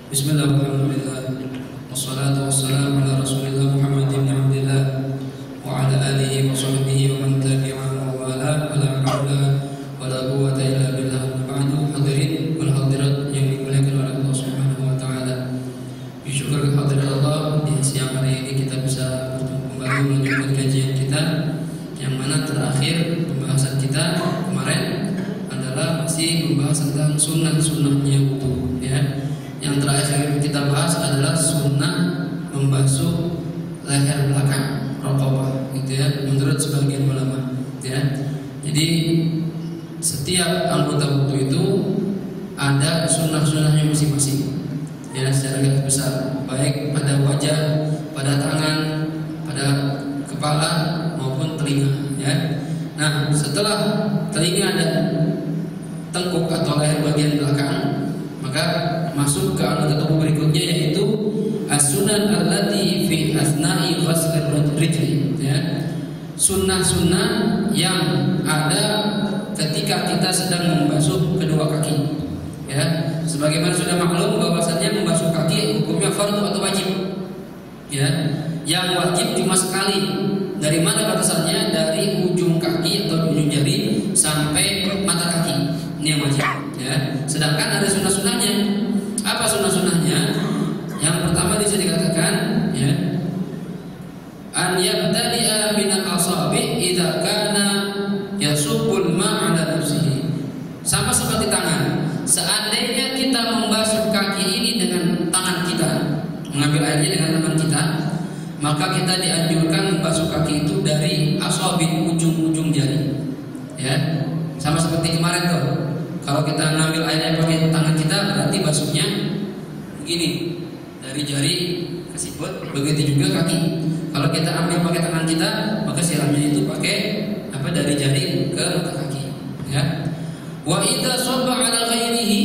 Bismillah, alhamdulillah, wassalatu wassalamu ala rasulillah Muhammad ibn Abdillah wa ala alihi wa sahbihi wa man tabi'ahu wa wala wala hawla wala quwwata illa billah. Ba'du, hadirin wal hadirat yang dimuliakan oleh Allah Subhanahu wa taala. Bersyukur kehadirat Allah, di siang hari ini kita bisa bertemu kembali melanjutkan kajian kita, yang mana terakhir pembahasan kita kemarin adalah masih membahas tentang sunnah-sunnahnya wudu, ya. Yang terakhir kita bahas adalah sunnah membasuh leher belakang, raqabah, gitu ya, menurut sebagian ulama, ya. Jadi setiap anggota wudu itu ada sunnah-sunnahnya masing-masing, ya, secara garis besar, baik pada wajah, pada tangan, pada kepala maupun telinga, ya. Nah, setelah telinga dan tengkuk atau leher bagian belakang, maka masuk ke anggota tubuh berikutnya, yaitu as-sunan allati fi asna'i ghusl rijli, ya. Sunnah-sunnah yang ada ketika kita sedang membasuh kedua kaki, ya. Sebagaimana sudah maklum bahwasannya membasuh kaki hukumnya fardu atau wajib, ya. Yang wajib cuma sekali. Dari mana batasannya? Dari ujung kaki atau ujung jari sampai mata kaki. Ini yang wajib, ya. Sedangkan ada sunnah-sunnahnya. Apa sunnah-sunnahnya? Yang pertama bisa dikatakan, ya, an yabtadi'a min al-asabi' idza kana yasubbul ma'a 'ala nafsihi. Sama seperti tangan. Seandainya kita membasuh kaki ini dengan tangan kita, mengambil airnya dengan tangan kita, maka kita dianjurkan membasuh kaki itu dari asabi', ujung-ujung jari, ya. Sama seperti kemarin tuh. Kalau kita ngambil airnya pakai tangan kita, berarti basuhnya begini, dari jari ke sikut. Begitu juga kaki. Kalau kita ambil pakai tangan kita, maka siramnya itu pakai dari jari ke mata kaki, ya. Wa idza sabba 'ala ghairihi,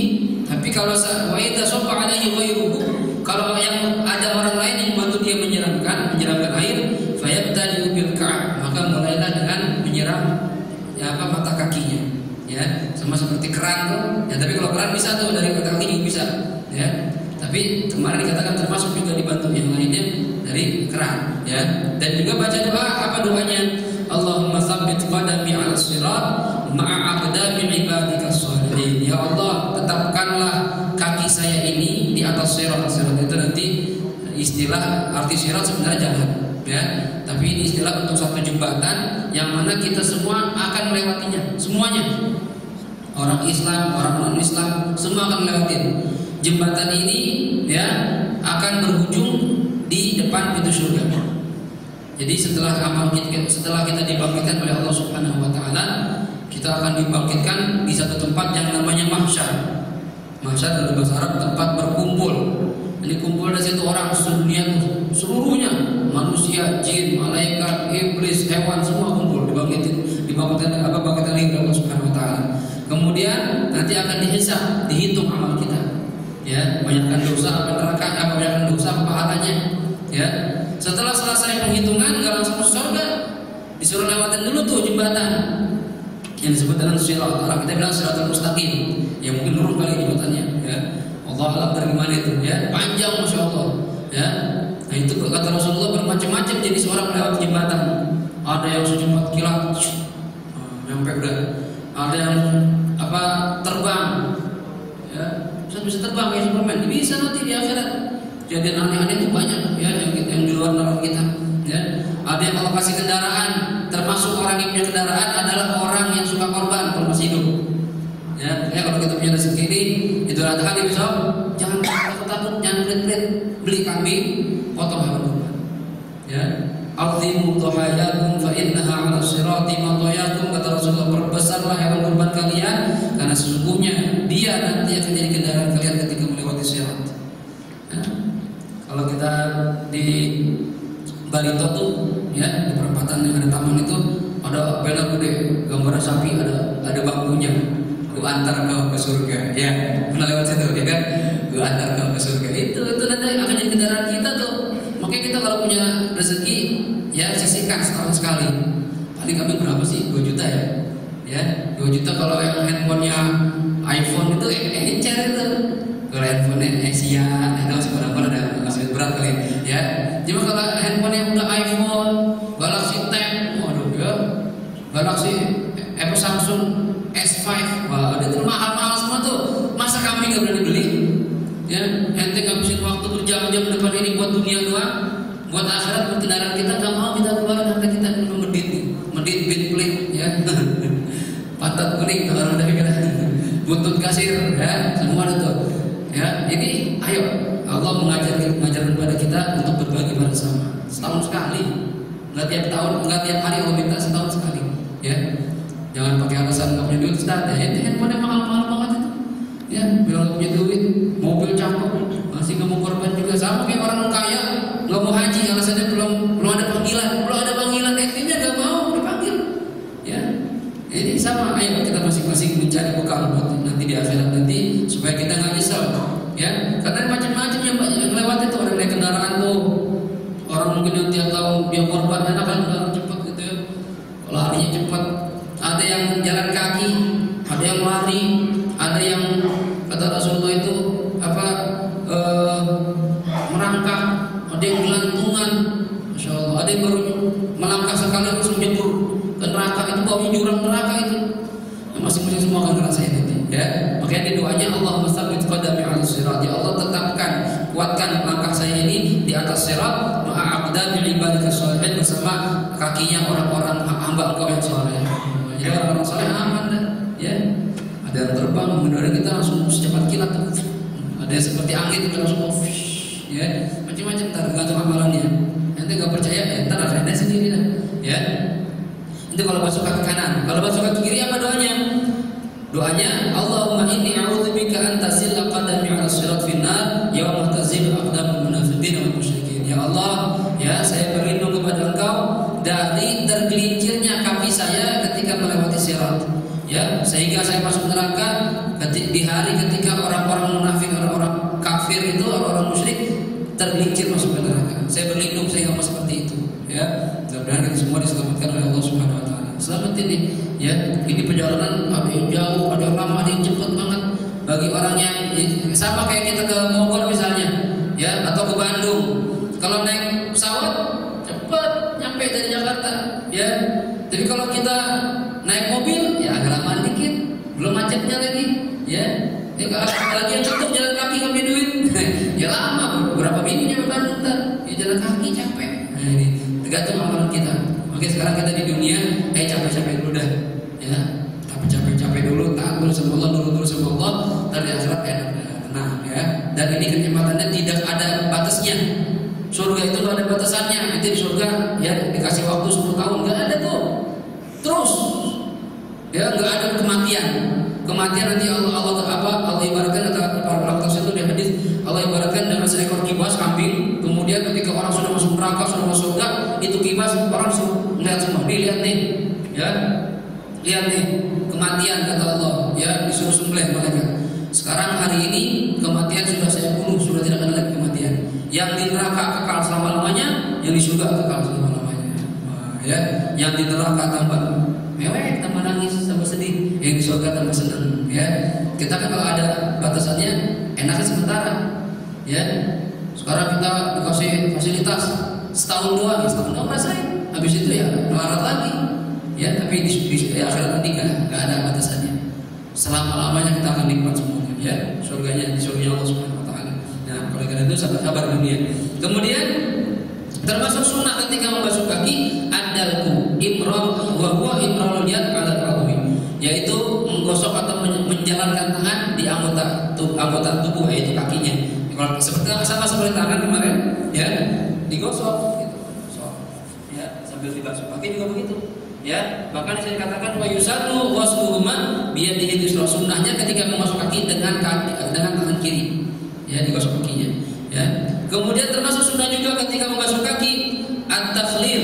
tapi kalau wa idza sabba 'alaihi ghairuhu, kalau yang ada orang lain yang membantu dia menyiramkan air, fayabtadi bil ka'ab, maka mulailah dengan menyiram, ya, mata kakinya, ya. Sama seperti keran tuh, ya. Tapi kalau keran bisa tuh dari mata kaki juga bisa, ya. Tapi kemarin dikatakan termasuk juga dibantu yang lainnya dari keran, ya. Dan juga baca doa. Apa doanya? Allahumma tsabbit qadami 'ala sirat ma'a aqdami 'ibadikas shalihin. Ya Allah, tetapkanlah kaki saya ini di atas sirat. Sirat itu nanti istilah, arti sirat sebenarnya jalan, ya. Tapi ini istilah untuk satu jembatan yang mana kita semua akan melewatinya, semuanya. Orang Islam, orang non-Islam, semua akan melewati jembatan ini, ya, akan berujung di depan pintu surga. Jadi setelah kita dibangkitkan oleh Allah Subhanahu wa taala, kita akan dibangkitkan di satu tempat yang namanya mahsyar. Mahsyar dalam bahasa Arab tempat berkumpul. Jadi kumpul di situ orang sedunia seluruhnya, manusia, jin, malaikat, iblis, hewan, semua kumpul dibangkitkan oleh Allah Subhanahu wa taala. Kemudian nanti akan dihisab, dihitung amal kita, ya, banyakkan dosa apa neraka, apa banyakkan dosa apa pahalanya, ya. Setelah selesai penghitungan, nggak langsung ke surga, disuruh lewatin dulu tuh jembatan yang disebut dengan sirat. Orang kita bilang siratul mustaqim, ya mungkin lurus kali jembatannya, ya. Allah alam dari mana itu, ya, panjang, masya Allah, ya. Nah itu kata Rasulullah bermacam-macam jenis orang melewati jembatan. Ada yang secepat kilat, nyampe udah. Ada yang terbang, ya, bisa terbang kayak Superman. Bisa nanti di akhirat. Jadi aneh-aneh itu banyak, ya, yang di luar nalar kita, ya. Ada yang kalau kasih kendaraan, termasuk orang yang punya kendaraan adalah orang yang suka korban kalau masih hidup, ya. Kalau kita punya rezeki ini, itu ratakan di besok, jangan takut, jangan pelit-pelit, beli kambing, potong hewan kurban, ya. Azimu dhahayakum fa innaha 'ala sirati matayakum, kata Rasulullah, perbesarlah hewan kurban kalian karena sesungguhnya dia nanti akan jadi kendaraan kalian ketika melewati sirat. Ya. Kalau kita di Barito tuh, ya, di perempatan yang ada taman itu ada banner gede gambar sapi, ada bangkunya. Ku antar kau ke surga, ya. Pernah lewat situ, ya kan? Ku antar kau ke surga. Itu nanti akan jadi kendaraan kita tuh. Makanya kita kalau punya rezeki, ya, sisihkan setahun sekali. Paling kami berapa sih? 2 juta, ya. Ya, 2 juta kalau yang handphonenya iPhone itu encer itu. Kalau handphone Asia, X5, wah ada tuh mahal-mahal semua tuh. Masa kami nggak berani beli? Ya, ente ngabisin waktu berjam-jam depan ini buat dunia doang, buat akhirat, buat kendaraan kita nggak mau kita keluarin harta kita medit nih, medit bit ya, pantat kuning kalau orang dari kita, buntut kasir, ya semua ada tuh. Ya, jadi ayo Allah mengajarkan kepada kita untuk berbagi bersama. Setahun sekali, nggak tiap tahun, nggak tiap hari Allah minta, setahun sekali. Ya, jangan pakai alasan nggak punya duit, Ustaz. Ya, handphone mahal-mahal banget itu. Ya, bilang nggak punya duit, mobil cakep, masih nggak mau korban juga, sama kayak orang kaya nggak mau haji, alasannya belum ada panggilan, intinya nggak mau dipanggil. Ya, jadi sama, ayo kita masing-masing mencari bekal buat nanti di akhirat nanti supaya kita nggak nyesal. Ya, karena macam-macam yang lewat itu, orang naik kendaraan tuh, orang mungkin yang tiap tahun dia korban, enak kan cepat gitu ya, larinya cepat. Ada yang jalan kaki, ada yang lari, ada yang kata Rasulullah itu merangkak, ada yang gelantungan, Masya Allah, ada yang baru melangkah sekali langsung jebur ke neraka, itu baunya jurang neraka itu. Masing-masing semua akan ngerasain itu. Ya, makanya di doanya Allah mustaqbil qadami 'alas sirat. Ya Allah tetapkan, kuatkan langkah saya ini di atas sirat ma'aqdami ibadika sholihin, bersama kakinya orang-orang hamba Engkau yang saleh. Jadi orang-orang saleh aman dah, ya. Ada yang terbang mendarat kita langsung secepat kilat. Ada yang seperti angin kita langsung ya, macam-macam tergantung amalannya. Nanti enggak percaya ya, entar akhirnya sendiri dah. Ya. Itu kalau basuh kaki kanan. Kalau basuh kaki kiri apa doanya? Doanya Allahumma inni a'udzubika an tazilla qadami 'ala sirat finnar yauma tazillu aqdamul munafiqin wal musyrikin. Ya Allah, ya saya berlindung kepada Engkau dari tergelincirnya kaki saya ketika melewati sirat. Ya, sehingga saya masuk neraka di hari ketika orang-orang munafik, orang-orang kafir itu, orang-orang musyrik tergelincir masuk ke neraka. Saya berlindung sehingga seperti itu. Ya, mudah-mudahan kita semua diselamatkan oleh Allah Subhanahu wa taala. Selamat ini, ya. Ini perjalanan ada yang jauh, ada yang lama, ada yang cepat banget. Bagi orang yang sama kayak kita ke Bogor misalnya, ya, atau ke Bandung. Kalau naik pesawat cepat nyampe dari Jakarta, ya. Jadi kalau kita naik mobil, ya agak lama dikit, belum macetnya lagi, ya. Ya lagi yang contoh jalan kaki ngambil duit, ya lama, berapa minggu nyampe Bandung ntar, ya jalan kaki capek. Nah ini tergantung amalan kita. Oke, sekarang kita di dunia, capek-capek dulu dah, ya. Tapi capek-capek dulu, taat dulu sama Allah, nurut dulu sama Allah, dari akhirat enak, tenang, ya. Dan ini kenikmatannya tidak ada batasnya. Surga itu nggak ada batasannya. Nanti di surga, ya dikasih waktu 10 tahun, nggak ada tuh. Terus, ya nggak ada kematian. Kematian nanti Allah ibaratkan, kata para ulama tafsir itu di hadis, Allah ibaratkan dengan seekor kibas kambing. Kemudian ketika orang sudah masuk neraka, sudah masuk surga, itu kibas orang suruh lihat semua. Lihat nih, ya, lihat nih kematian kata Allah, ya disuruh sembelih mereka. Sekarang hari ini kematian sudah saya bunuh, sudah tidak ada lagi kematian. Yang di neraka kekal selama-lamanya, yang di surga kekal selama-lamanya. Nah, ya, yang di neraka tambah mewek, tambah nangis, tambah sedih, yang di surga tambah senang. Ya, kita kan kalau ada batasannya, enaknya sementara. Ya, sekarang kita dikasih fasilitas setahun doang rasain. Habis itu ya melarat lagi. Ya, tapi di akhirat nanti nggak ada batasannya. Selama-lamanya kita akan nikmat semuanya. Ya, surganya di surga Allah Subhanahu wa taala. Nah, oleh karena itu sabar dunia. Kemudian termasuk sunnah ketika membasuh kaki adalku imrol wa huwa imrolul yad 'ala al-'udwi, yaitu menggosok atau menjalankan tangan di anggota tubuh, yaitu kakinya. Kalau sama seperti tangan kemarin, ya digosok gitu. Ya, sambil dibasuh. Kaki juga begitu. Ya, bahkan saya katakan wa yusallu wasluhuma biyadihi yusra, sunnahnya ketika memasuk kaki dengan tangan kiri. Ya, digosok kakinya. Ya. Kemudian termasuk sunnah juga ketika membasuh kaki at-takhlil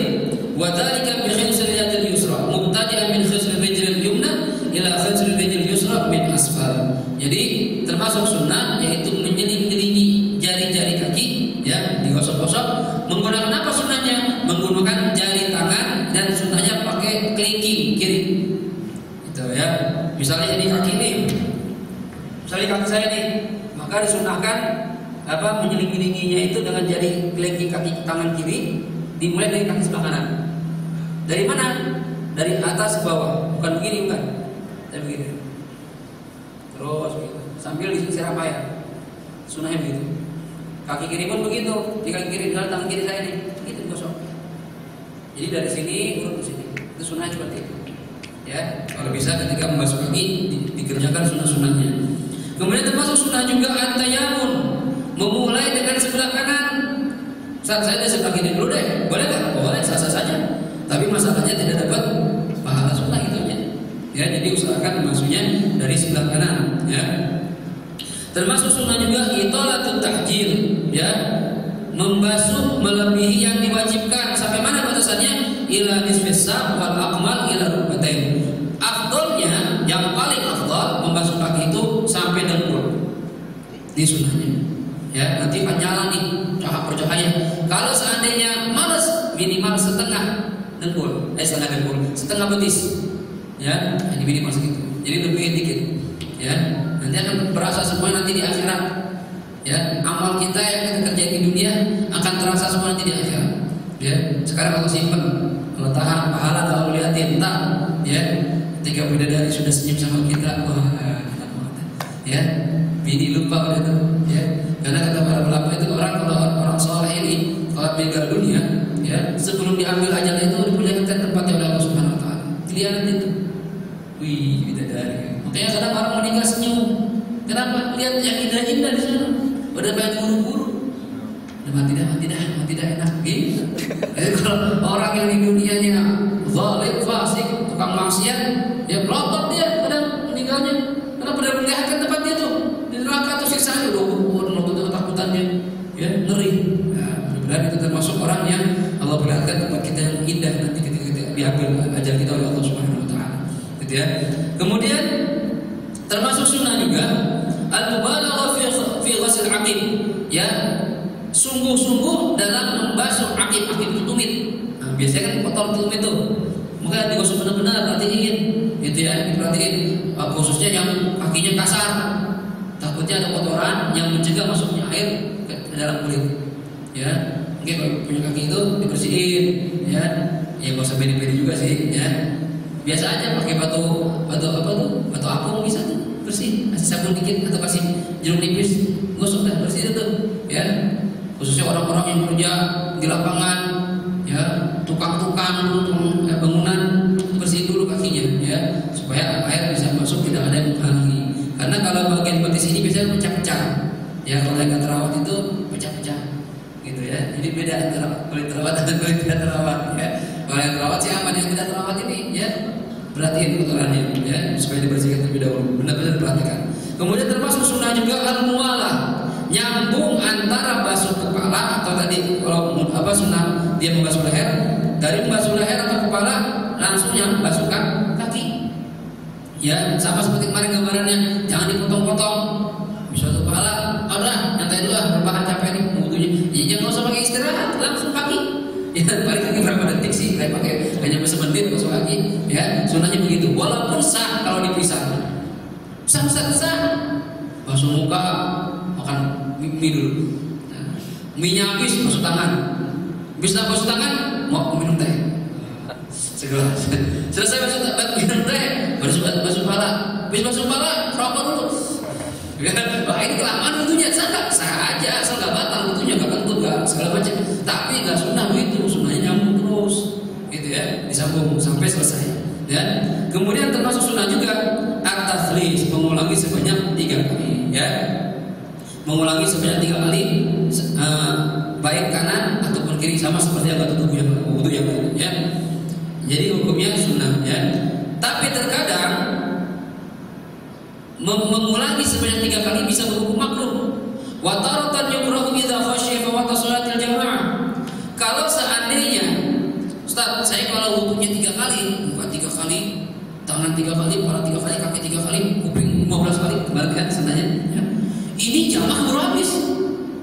wa dzalika bi khinsir yadil yusra mubtadi'an min khinsir rijlil yumna ila khinsir rijlil yusra min asfal. Jadi termasuk sunnah yaitu menyeling-nyelingi jari-jari kaki, ya, digosok-gosok. Menggunakan apa sunnahnya? Menggunakan jari tangan, dan sunnahnya pakai kelingking kiri. Itu ya. Misalnya ini kaki nih. Misalnya kaki saya nih, maka disunnahkan menyeling-nyelinginya itu dengan jari kelingking kaki tangan kiri, dimulai dari kaki sebelah kanan. Dari mana? Dari atas ke bawah, bukan begini, bukan. Saya begitu. Terus begitu. Sambil disiram air. Sunnahnya begitu. Kaki kiri pun begitu. Di kaki kiri, tangan kiri saya ini begitu gosok. Jadi dari sini urut ke sini. Itu sunnah seperti itu. Ya, kalau bisa ketika membasuh kaki dikerjakan sunnah-sunnahnya. Kemudian termasuk sunnah juga at-tayamun, memulai dengan sebelah kanan. Saat saya dari sebelah kiri dulu deh, boleh nggak? Boleh, sah-sah saja. Tapi masalahnya tidak dapat pahala sunnah itu aja. Ya, jadi usahakan membasuhnya dari sebelah kanan. Ya. Termasuk sunnah juga italatut tahjil, ya, membasuh melebihi yang diwajibkan. Sampai mana batasannya? Ila nisfis saq wal aqmal ila rukbatain. Afdalnya, yang paling afdal membasuh kaki itu sampai dengkul. Ini sunnahnya. Ya, nanti kan nyala nih bercahaya. Kalau seandainya malas, minimal setengah dengkul, setengah betis. Ya, ini minimal segitu. Jadi lebih dikit. Ya, nanti akan berasa semua nanti di akhirat. Ya, amal kita yang kita kerjain di dunia akan terasa semua nanti di akhirat. Ya, sekarang kalau simpen, kalau tahan pahala kalau lihatin tak, ya, ketika bidadari sudah senyum sama kita, wah, enak banget. Ya, bini lupa pada itu. Ya, karena kata para ulama itu kalau orang soleh ini kalau meninggal dunia, ya, sebelum diambil ajal itu diperlihatkan tempatnya oleh Allah Subhanahu Wa Taala. Dilihat itu, wih, bidadari. Makanya kadang orang meninggal senyum. Kenapa? Lihat yang indah-indah di sana. Udah banyak buru-buru. Mati dah enak. Gitu. Jadi kalau orang yang di dunianya zalim, fasik, tukang maksiat, dia melotot dia kadang meninggalnya. Karena pada melihatkan tempat dia tuh di neraka tuh siksaan udah melotot ketakutannya, ya, ngeri. Nah, mudah-mudahan itu termasuk orang yang Allah perlihatkan tempat kita yang indah nanti ketika kita diambil ajal kita oleh Allah Subhanahu Wa Taala. Gitu ya. Kemudian termasuk sunnah juga al-mubalaghah fi ghusl aqib, ya, sungguh-sungguh dalam membasuh aqib itu tumit. Nah, biasanya kan kotor tumit itu, maka digosok benar-benar, perhatiin, gitu ya, diperhatiin, khususnya yang kakinya kasar, takutnya ada kotoran yang mencegah masuknya air ke dalam kulit. Ya, mungkin kalau punya kaki itu dibersihin, ya, nggak usah pede-pede juga sih, ya. Biasa aja pakai batu apung bisa tuh bersih, kasih sabun dikit atau kasih jeruk nipis, gosok dah bersih itu, ya. Khususnya orang-orang yang kerja di lapangan, ya, tukang-tukang bangunan, bersihin dulu kakinya, ya, supaya air bisa masuk, tidak ada yang menghalangi. Karena kalau bagian betis ini biasanya pecah-pecah, ya, kalau yang terawat itu pecah-pecah, gitu ya. Jadi beda antara kulit terawat dan kulit tidak terawat, ya. Kalau yang terawat sih aman, yang tidak terawat ini, ya, perhatiin kotorannya, ya, supaya dibersihkan terlebih dahulu, benar-benar perhatikan. Kemudian termasuk sunnah juga al-muwalah, nyambung antara basuh kepala atau tadi kalau sunnah dia membasuh leher, dari membasuh leher atau kepala langsungnya basuhkan kaki. Ya, sama seperti kemarin gambarannya, jangan dipotong-potong. Bisa kepala, udah nyantai dulu lah, berbahan capek nih butuhnya. Ya, jangan usah pakai istirahat, langsung kaki. Ya, balik lagi berapa detik sih, kayak pakai hanya semenit basuh kaki. Ya, sunnahnya begitu. Walaupun sah kalau dipisah. Sah. Basuh muka, makan mie dulu. Nah, mie-nya habis, basuh tangan. Bisa basuh tangan, mau minum teh. Segelas. Selesai minum teh, basuh kepala. Habis basuh kepala, rokok dulu. Wah, ini kelamaan wudunya, sah aja, asal nggak batal wudunya, nggak kentut, nggak segala macam. Tapi nggak sunnah begitu, sunnahnya nyambung terus, gitu ya, disambung sampai selesai. Ya. Kemudian termasuk sunnah juga at-tathlis, mengulangi sebanyak 3 kali, ya. Mengulangi sebanyak 3 kali, baik kanan ataupun kiri, sama seperti yang wudu yang lain, ya. Jadi hukumnya sunnah, ya. Tapi terkadang mengulangi sebanyak 3 kali bisa berhukum makruh. Wa taratan yukrahu idza khashiya fawata sholatil jamaah. Kalau seandainya, Ustaz, saya kalau wudunya 3 kali, bukan 3 kali, tangan 3 kali, kepala 3 kali, kaki 3 kali, kuping 15 kali, kembali kan sebenarnya, ya. Ini jamaah baru habis.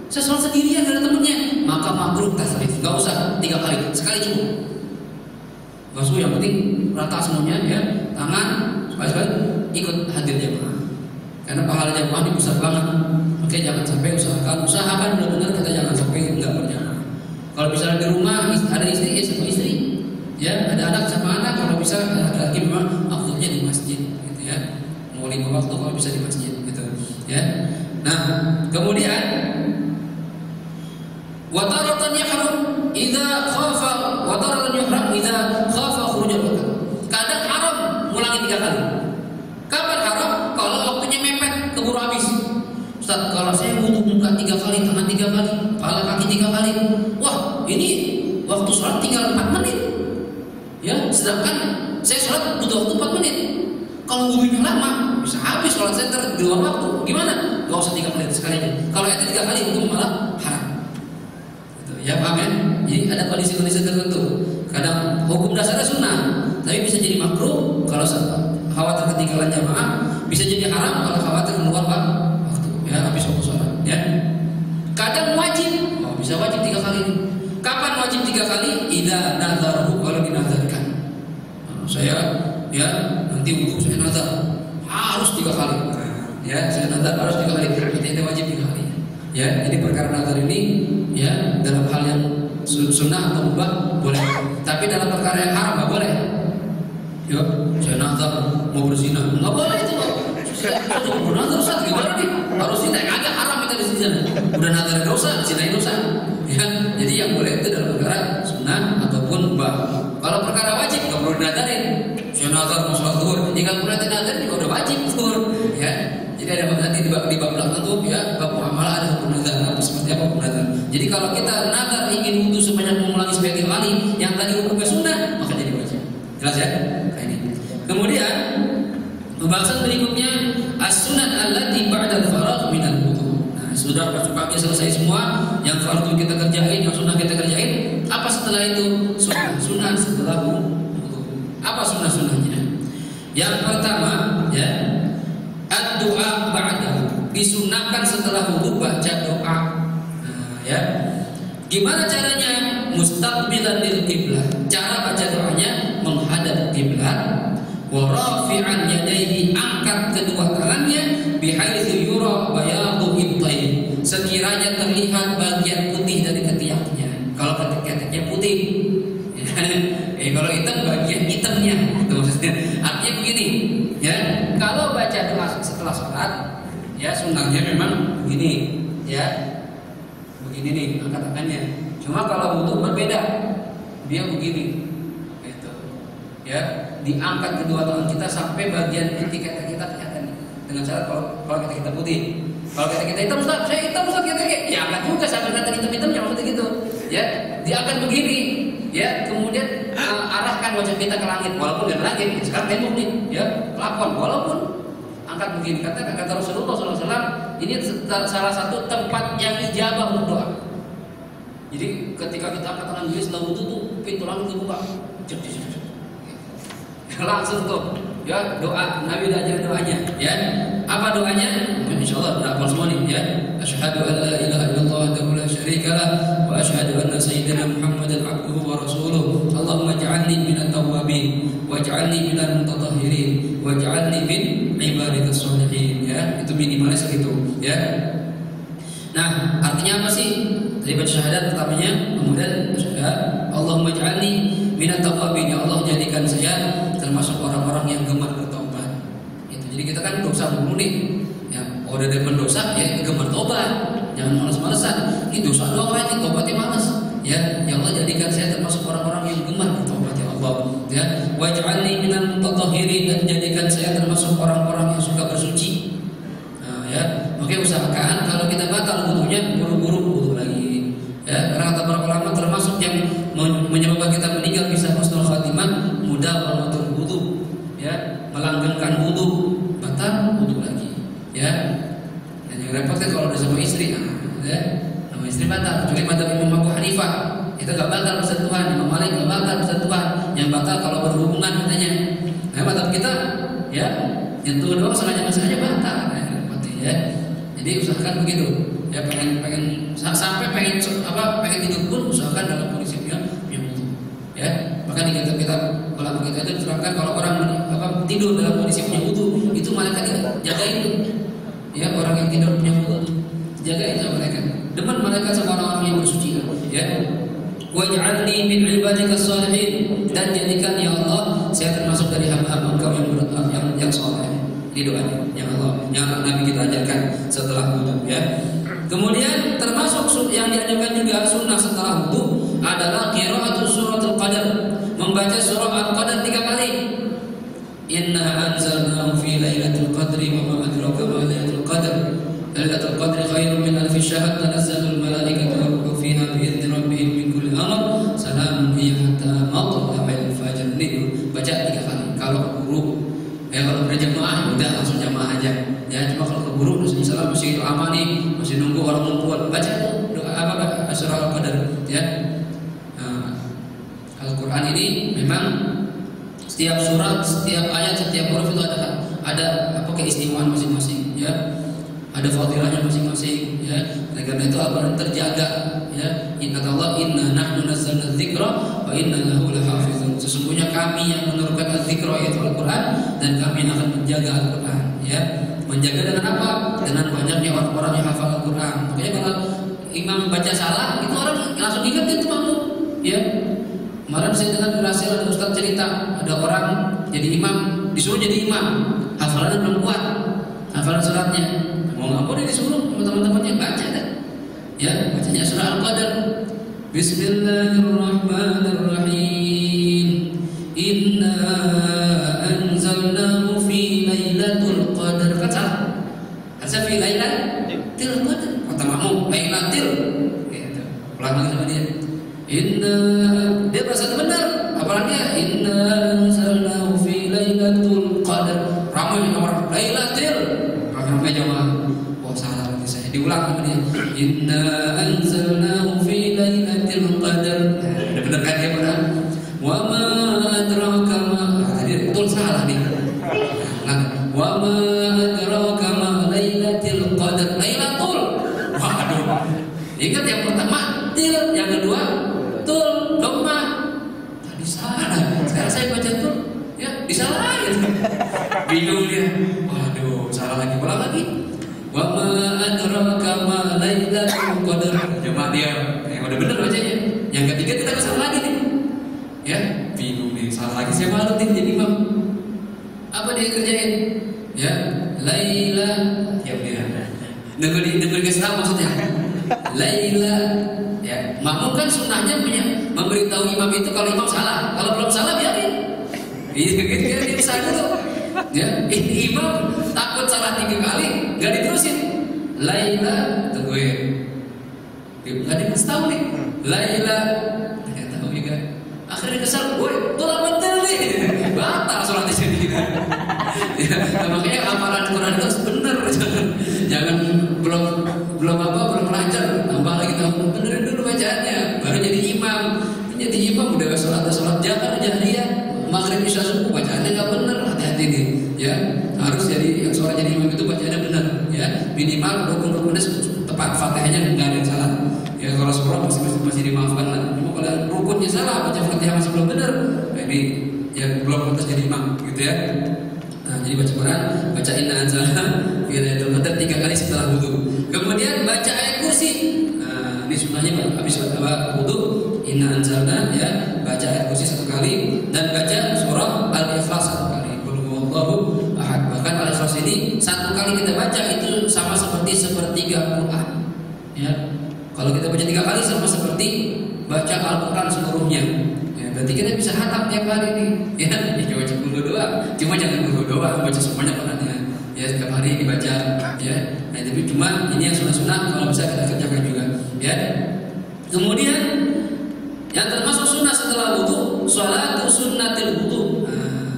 Saya sholat sendirian, gak ada temennya, maka makruh tasrif. Gak usah 3 kali, sekali cukup. Basuh yang penting rata semuanya, ya. Tangan, sekali-sekali ikut hadir jamaah. Karena pahala jamaah ini besar banget. Oke, jangan sampai usahakan benar-benar kita jangan sampai enggak berjamaah. Kalau misalnya di rumah ada istri, ya sama istri. Ya, ada anak sama anak. Kalau bisa laki-laki memang afdalnya di masjid, gitu ya. Mau 5 waktu kalau bisa di masjid gitu, ya. Nah, kemudian wa taratan yahrum idza khafa wa taratan yahrum idza khafa khurujul waqt. Kadang haram ngulangi 3 kali. Kapan haram? Kalau waktunya mepet, keburu habis. Ustaz, kalau saya butuh muka 3 kali, tangan 3 kali, kepala kaki 3 kali. Wah, ini waktu sholat tinggal 4 menit. Ya, sedangkan saya sholat butuh waktu 4 menit. Kalau wudunya lama, bisa habis sholat saya di luar waktu. Gimana? Gak usah 3 kali sekali aja. Kalau itu 3 kali itu malah haram. Gitu. Ya paham ya? Jadi ada kondisi-kondisi tertentu. Kadang hukum dasarnya sunnah, tapi bisa jadi makruh kalau khawatir ketinggalan jamaah, bisa jadi haram kalau khawatir keluar waktu. Ya, habis waktu sholat. Ya. Kadang wajib, bisa wajib 3 kali. Kapan wajib 3 kali? Idza nadzaru, kalau dinazarkan. Saya ya nanti wudu saya nazar harus 3 kali. Ya, saya nazar harus 3 kali. Itu wajib 3 kali. Ya, jadi perkara nazar ini ya dalam hal yang sunnah atau mubah boleh. Tapi dalam perkara yang haram enggak boleh. Ya, saya nazar mau berzina, enggak boleh itu. Saya udah nazar Ustaz, gimana nih? Harus zina, agak haram itu di sini. Udah nazar dosa, zina dosa. Ya, jadi yang boleh itu dalam perkara sunnah ataupun mubah. Kalau perkara wajib enggak perlu dinadarin. Saya nazar mau sholat zuhur, jika kurang nazar juga udah wajib zuhur. Ya, jadi ada nanti di bab belakang tuh ya bab muamalah ada hukum nazar, seperti apa hukum nazar. Jadi kalau kita nazar ingin wudu sebanyak mengulangi sebagai kali yang tadi hukumnya sunnah, maka jadi wajib. Jelas ya? Kayak ini. Kemudian pembahasan berikutnya as-sunan allati ba'da al-faragh min al-wudu. Nah, sudah pagi selesai semua, yang fardu kita kerjain, yang sunnah kita kerjain. Apa setelah itu? Sunnah setelah wudu. Apa sunnah-sunnahnya? Yang pertama, ya, ad-du'a ba'dahu. Disunahkan setelah wudu baca doa. Nah, ya. Gimana caranya? Mustaqbilan lil qiblah. Cara baca doanya menghadap kiblat. Wa rafi'an yadayhi, angkat kedua tangannya bihaitsu yura bayadu ibtayn. Sekiranya terlihat bagian putih dari ketiaknya. Kalau ketiaknya putih, kalau hitam bagian hitamnya, itu maksudnya. Artinya begini, ya. Kalau baca doa setelah sholat, ya sunnahnya memang begini, ya. Begini nih angkat tangannya. Cuma kalau wudu berbeda, dia begini, gitu. Ya, diangkat kedua tangan kita sampai bagian etiketa kita kelihatan. Dengan cara kalau kita putih, kalau kita hitam, Ustaz, saya hitam Ustaz, kita ya angkat juga sampai kelihatan hitam-hitamnya, maksudnya gitu. Ya, diangkat begini. Ya, kemudian arahkan wajah kita ke langit, walaupun dari langit. Sekarang tembok nih, ya, pelafon, walaupun angkat begini. Kata Rasulullah SAW, ini salah satu tempat yang ijabah untuk doa. Jadi ketika kita angkat tangan begini setelah wudu tuh pintu langit terbuka, langsung tuh, ya doa. Nabi udah ajarin doanya, ya. Apa doanya? Insyaallah udah hafal semua nih, ya. Asyhadu an la ilaha illallah wahdahu la syarika lah wa asyhadu anna sayyidina Muhammadan abduhu wa rasuluh. Allahumma ij'alni minat tawwabin waj'alni minal mutatahhirin waj'alni min ibadikas sholihin. Ya, itu minimalis gitu, ya. Nah, artinya apa sih? Tadi baca syahadat pertamanya, kemudian Allahumma ij'alni minat tawwabin. Ya Allah, jadikan saya termasuk orang-orang yang gemar bertobat. Gitu. Jadi kita kan dosa dulu nih. Ya, udah ada pendosa ya gemar tobat. Jangan malas-malesan. Ini dosa doang aja, tobatnya malas. Ya, ya Allah, jadikan saya termasuk orang-orang yang gemar bertobat ya Allah. Ya, waj'alni minal mutatahhirin, dan jadikan saya termasuk orang-orang yang suka bersuci. Nah, ya, oke, usahakan kalau kita batal wudunya buru-buru wudu lagi. Ya, karena kata para ulama termasuk yang menyebabkan kita meninggal bisa husnul khatimah mudah mengatur wudu. Ya, melanggengkan wudu, batal wudu lagi. Ya, dan yang repot kan kalau udah sama istri, ya, sama istri batal. Kecuali madzhab Imam Abu Hanifah, itu nggak batal bersentuhan. Imam Malik nggak batal bersentuhan. Yang batal kalau berhubungan katanya. Nah, madzhab kita, ya, nyentuh doang sengaja batal. Nah, repotnya, ya. Jadi usahakan begitu. Ya, pengen sampai pengen tidur pun usahakan dalam kondisi punya wudu. Ya, maka di kitab ulama kita itu diterangkan kalau orang tidur dalam kondisi punya wudu, itu malaikat jagain tuh. Ya, orang yang tidur punya wudu jagain sama mereka. Demen malaikat sama orang-orang yang bersuci. Ya. Waj'alni min ibadikas sholihin, dan jadikan ya Allah saya termasuk dari hamba-hamba Engkau yang soleh. Ini doanya yang Allah, yang Nabi kita ajarkan setelah wudu ya. Kemudian termasuk yang diajarkan juga sunnah setelah wudu adalah qiraatus suratul qadar, membaca surah Al-Qadar 3 kali. Inna anzalnahu fi lailatul qadri wa ma adraka ma lailatul qadr. Lailatul qadri khairun min alfi syahr, tanazzalul malaikatu war ruhu fiha bi idzni rabbihim min kulli amr. Salamun hiya hatta matla'il fajr. Baca 3 kali. Kalau keburu kalau berjamaah udah langsung jamaah aja. Ya, cuma kalau keburu misalnya masih lama nih, masih nunggu orang ngumpul, baca doa apa surah Al-Qadar ya. Al-Qur'an ini memang setiap surat, setiap ayat, setiap huruf itu ada apa keistimewaan masing-masing ya. Ada fadilahnya masing-masing ya. Oleh karena itu Al-Qur'an terjaga ya. Inna Allah inna nahnu nazzalna dzikra wa inna lahu lahafizun. Sesungguhnya kami yang menurunkan dzikra yaitu Al-Qur'an dan kami yang akan menjaga Al-Qur'an ya. Menjaga dengan apa? Dengan banyaknya orang-orang yang hafal Al-Qur'an. Makanya kalau imam baca salah, itu orang langsung ingat itu makmum ya. Kemarin saya dengar berhasil ada ustaz cerita, ada orang jadi imam, disuruh jadi imam, hafalannya belum kuat, hafalan suratnya. Mau nggak boleh disuruh teman-temannya baca dah. Ya, bacanya surah Al-Qadar. Bismillahirrahmanirrahim. Inna anzalnahu fi lailatul qadar. Kata fi lailatul qadar. Kata makmum, lailatul. Gitu. Ulang lagi sama dia. Inna, dia merasa benar. Apalagi inna anzalnahu fi lailatul qadar. Ramai orang lailatul. Ramai jamaah. Oh salah lagi saya. Diulang sama dia. Inna anzalnahu fi lailatul qadar. Ada benar kan dia benar? Wa ma adraka ma. Tadi betul salah nih. Wa ma adraka ma lailatul qadar. Lailatul. Waduh. Ingat yang pertama til, yang kedua tul, doma. Tadi salah. Sekarang saya baca tul, ya disalahin. Bingung dia. Waduh, salah lagi. Ulang lagi. Wa ma adraka ma lailatul qadar. Cuma dia yang udah benar bacanya. Yang ketiga kita salah lagi nih. Ya, bingung nih. Salah lagi saya malu nih jadi imam. Apa dia kerjain? Ya, Laila. Ya dia. Dengar kasih tahu maksudnya. Laila. Ya, makmum kan sunnahnya memberitahu imam itu kalau imam salah. Kalau belum salah biarin. Iya, dia bisa dulu. Ya, ini imam takut salah 3 kali, nggak diterusin. Laila, tungguin. Nggak dikasih tahu nih. Laila, nggak tahu juga. Akhirnya kesal, woi, tolak betul nih. Batal sholat di sini. Ya, makanya amalan Quran itu harus benar. Jangan belum lancar, tambah lagi benerin dulu bacaannya, baru jadi imam. Jadi imam udah sholat jahar jahriyah, maghrib isya subuh bacaannya nggak bener, hati-hati nih. Ya, harus jadi yang sholat jadi imam itu bacaannya benar. Ya, minimal rukun-rukunnya tepat, fatihahnya nggak ada yang salah. Ya kalau sholat masih dimaafkan lah. Cuma kalau rukunnya salah, baca fatihah masih belum benar, ini ya belum pantas jadi imam, gitu ya. Nah, jadi baca Quran, baca inna anzalna fi lailatul qadar 3 kali setelah wudu. Kemudian baca ayat kursi. Nah, ini sunnahnya habis wudu, inna anzalna ya, baca ayat kursi 1 kali dan baca surah Al-Ikhlas 1 kali. Qul huwallahu ahad. Bahkan Al-Ikhlas ini 1 kali kita baca itu sama seperti sepertiga Quran. Ya. Kalau kita baca 3 kali sama seperti baca Al-Quran seluruhnya. Ya, berarti kita bisa hatam tiap hari nih. Ya, coba dulu doang. Cuma jangan dulu doang, baca semuanya Qurannya. Ya, setiap hari dibaca. Ya, nah, tapi cuma ini yang sunnah-sunnah kalau bisa kita kerjakan juga. Ya. Kemudian yang termasuk sunnah setelah wudu, sholatu sunnatil wudu. Nah,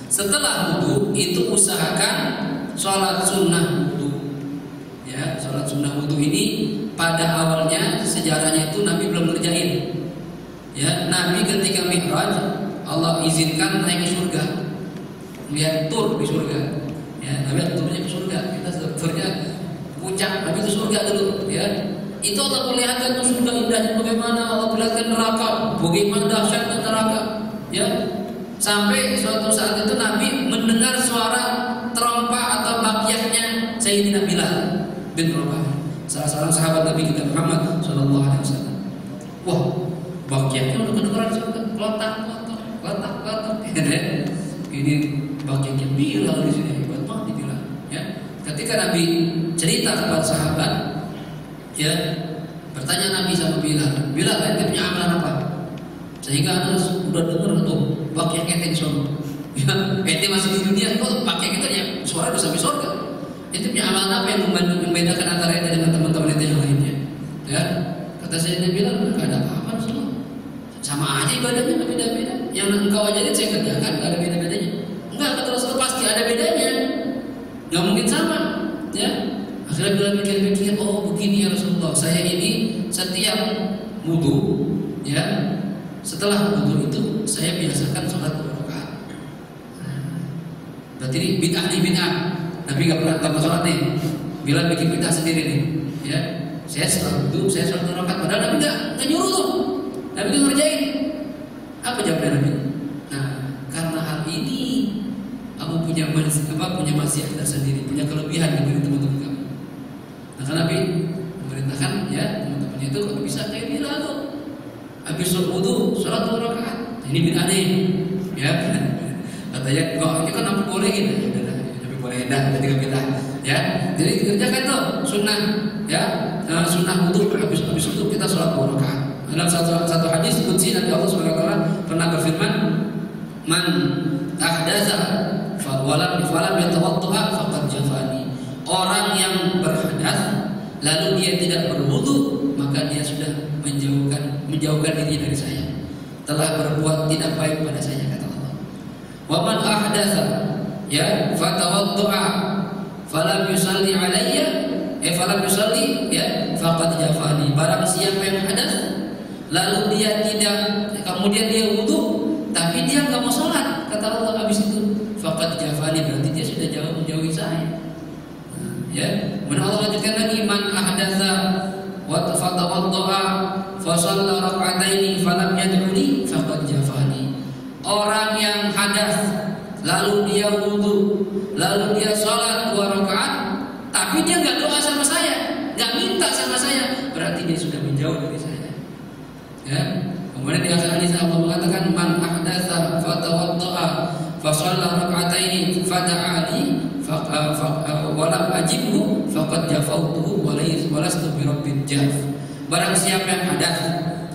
setelah wudu itu usahakan sholat sunnah wudu. Ya, sholat sunnah wudu ini pada awalnya sejarahnya itu Nabi belum ngerjain. Ya, Nabi ketika Mi'raj Allah izinkan naik ke surga, lihat tur di surga. Ya, Nabi turunnya ke surga. Kita turunnya puncak, Nabi ke surga dulu. Ya, itu Allah perlihatkan tuh surga indahnya bagaimana, Allah perlihatkan neraka, bagaimana dahsyatnya neraka. Ya, sampai suatu saat itu Nabi mendengar suara trompa atau bakyaknya Sayyidina Bilal bin Rabah, salah seorang sahabat Nabi kita Muhammad Sallallahu Alaihi Wasallam. Wah, bakyaknya udah kedengeran surga, kelotak. kotak. Ini bagiannya Bilal di sini hebat banget dibilang. Ya, ketika Nabi cerita kepada sahabat, ya bertanya Nabi sama Bilal, ente punya amalan apa? Sehingga anda sudah dengar tuh bagian ente di surga. Ya, ente masih di dunia, kok pakai kita ya suara udah sampai surga. Ente punya amalan apa yang membedakan antara ente dengan teman-teman ente yang lainnya? Ya, kata saya Bilal, nggak ada apa-apa semua. Sama aja ibadahnya, nggak beda-beda. Yang engkau ajarin saya kerjakan, nggak ada beda-bedanya. Enggak, kata Rasul pasti ada bedanya. Nggak mungkin sama. Ya, akhirnya Bilal mikir-mikir, oh begini ya Rasulullah. Saya ini setiap wudu, ya, setelah wudu itu saya biasakan sholat 2 rakaat. Berarti ini bid'ah. Nabi nggak pernah tambah sholat nih. Bilal bikin bid'ah sendiri nih. Ya, saya setelah wudu saya sholat 2 rakaat. Padahal Nabi nggak nyuruh tuh. Nabi itu ngerjain. Apa jawaban Nabi? Nah, karena hal ini kamu punya maksiat tersendiri, punya kelebihan dibanding teman-teman kamu. Nah, kan Nabi memerintahkan ya teman-temannya itu kalau bisa kayak Bilal tuh. Habis sholat wudu sholat 2 rakaat. Ini bid'ah nih. Ya. Katanya kok ini kan aku bolehin. Ya udah, tapi boleh dah, jadi bid'ah. Ya. Jadi kerjakan tuh sunnah, ya. Sunnah wudu habis wudu kita sholat 2 rakaat. Dalam satu hadis qudsi Nabi Allah Subhanahu wa taala pernah berfirman, "Man ahdatsa falam yatawadda faqad jafani." Orang yang berhadas lalu dia tidak berwudu, maka dia sudah menjauhkan diri dari saya. Telah berbuat tidak baik pada saya, kata Allah. Wa man ahdatsa ya fatawadda falam yusalli alayya falam yusalli ya faqad jafani. Barang siapa yang hadas lalu dia tidak, kemudian dia wudu, tapi dia nggak mau sholat, kata Allah habis itu, faqad jafani, berarti dia sudah jauh menjauhi saya. Ya, kemudian Allah lanjutkan lagi, man ahdatsa wa fatawadda fa shalla rak'ataini falam yad'uni faqad jafani. Orang yang hadas lalu dia wudu, lalu dia sholat 2 rakaat, tapi dia nggak doa sama saya, nggak minta sama saya, berarti dia sudah menjauh dari saya. Ya, kemudian di akhir hadis Allah mengatakan, man ahdatsa fatawadda fa shalla rak'ataini fada'ali wa lam ajibhu faqad jafawtuhu wa lastu bi rabbil jaf. Barang siapa yang hadas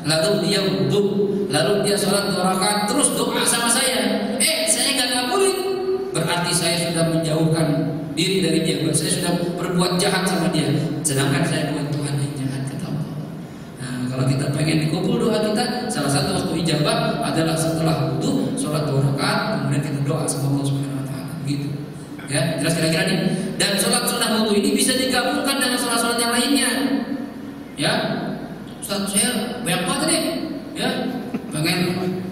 lalu dia wudu, lalu dia sholat 2 rakaat terus doa sama saya, saya enggak ngabulin, berarti saya sudah menjauhkan diri dari dia, saya sudah berbuat jahat sama dia, sedangkan saya bukan Tuhan yang jahat, kata Allah. Nah, kalau kita pengen dikabul doa kita, salah satu waktu ijabah adalah setelah wudu sholat 2 rakaat, kemudian kita doa sama Allah Subhanahu wa taala, gitu. Ya, jelas kira-kira nih. Dan sholat sunnah wudu ini bisa digabungkan dengan sholat-sholat yang lainnya. Ya, Ustaz, saya banyak banget nih. Ya, pengen